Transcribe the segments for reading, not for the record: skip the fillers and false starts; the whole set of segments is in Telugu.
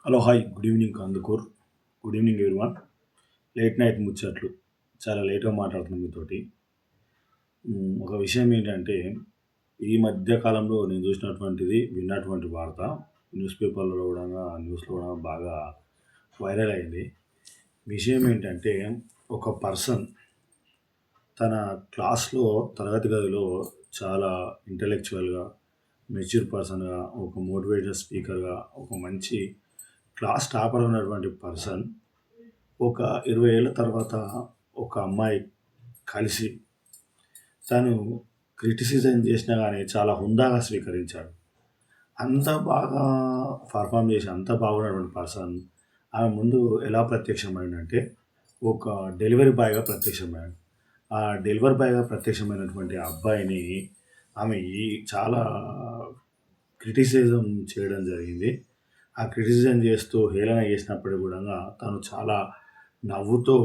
Hello hi good evening Kandukur. Good evening everyone. Late night ముచ్చట్లు. చాలా లేట్గా మాట్లాడుతున్నాను మీతోటి. ఒక విషయం ఏంటంటే, ఈ మధ్య కాలంలో నేను చూసినటువంటిది, విన్నటువంటి వార్త న్యూస్ పేపర్‌లో కూడా, న్యూస్‌లో కూడా బాగా వైరల్ అయింది. విషయం ఏంటంటే, ఒక పర్సన్ తన క్లాస్‌లో, తరగతి గదిలో చాలా ఇంటలెక్చువల్‌గా, మెచ్యూర్ పర్సన్‌గా, ఒక మోటివేషనల్ స్పీకర్‌గా, ఒక మంచి క్లాస్ టాపర్ ఉన్నటువంటి పర్సన్ ఒక 20 ఏళ్ళ తర్వాత ఒక అమ్మాయి కలిసి తను క్రిటిసిజం చేసినా గానీ చాలా హుందాగా స్వీకరించాడు. అంత బాగా పర్ఫార్మ్ చేసి అంత బాగున్నటువంటి పర్సన్ ఆమె ముందు ఎలా ప్రత్యక్షమైండంటే ఒక డెలివరీ బాయ్‌గా ప్రత్యక్షమయ్యాడు. ఆ డెలివరీ బాయ్‌గా ప్రత్యక్షమైనటువంటి అబ్బాయిని ఆమె చాలా క్రిటిసిజం చేయడం జరిగింది. ఆ క్రిటిసిజం చేస్తూ హేళన చేసినప్పటికి గూడంగా తను చాలా నవ్వుతూ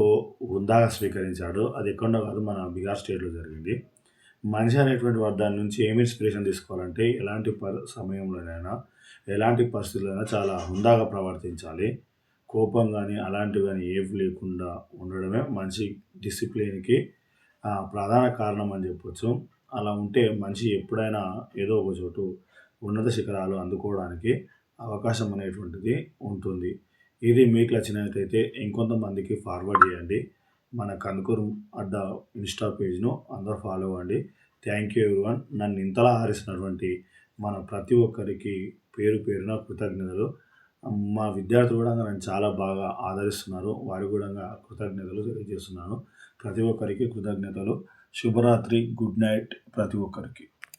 హుందాగా స్వీకరించాడు. అది ఎక్కడనో కాదు, మన బీహార్ స్టేట్‌లో జరిగింది. మనిషి అనేటువంటి వాడు దాని నుంచి ఏమి ఇన్స్పిరేషన్ తీసుకోవాలంటే ఎలాంటి సమయంలోనైనా, ఎలాంటి పరిస్థితుల్లోనైనా చాలా హుందాగా ప్రవర్తించాలి. కోపం గానీ, అలాంటివి గానీ ఏవి లేకుండా ఉండడమే మనిషి డిసిప్లిన్‌కి ప్రధాన కారణం అని చెప్పొచ్చు. అలా ఉంటే మనిషి ఎప్పుడైనా ఏదో ఒక చోటు ఉన్నత శిఖరాలు అందుకోవడానికి అవకాశం అనేటువంటిది ఉంటుంది. ఇది మీకు నచ్చినట్టయితే ఇంకొంతమందికి ఫార్వర్డ్ చేయండి. మన కందుకూరు అడ్డా ఇన్‌స్టా పేజ్‌ను అందరూ ఫాలో అవ్వండి. Thank you everyone. నన్ను ఇంతలా ఆదరిస్తున్నటువంటి మన ప్రతి ఒక్కరికి పేరు పేరున కృతజ్ఞతలు. మా విద్యార్థులు కూడా నన్ను చాలా బాగా ఆదరిస్తున్నారు. వారికి కూడా కృతజ్ఞతలు తెలియజేస్తున్నాను. ప్రతి ఒక్కరికి కృతజ్ఞతలు. శుభరాత్రి. గుడ్ నైట్ ప్రతి ఒక్కరికి.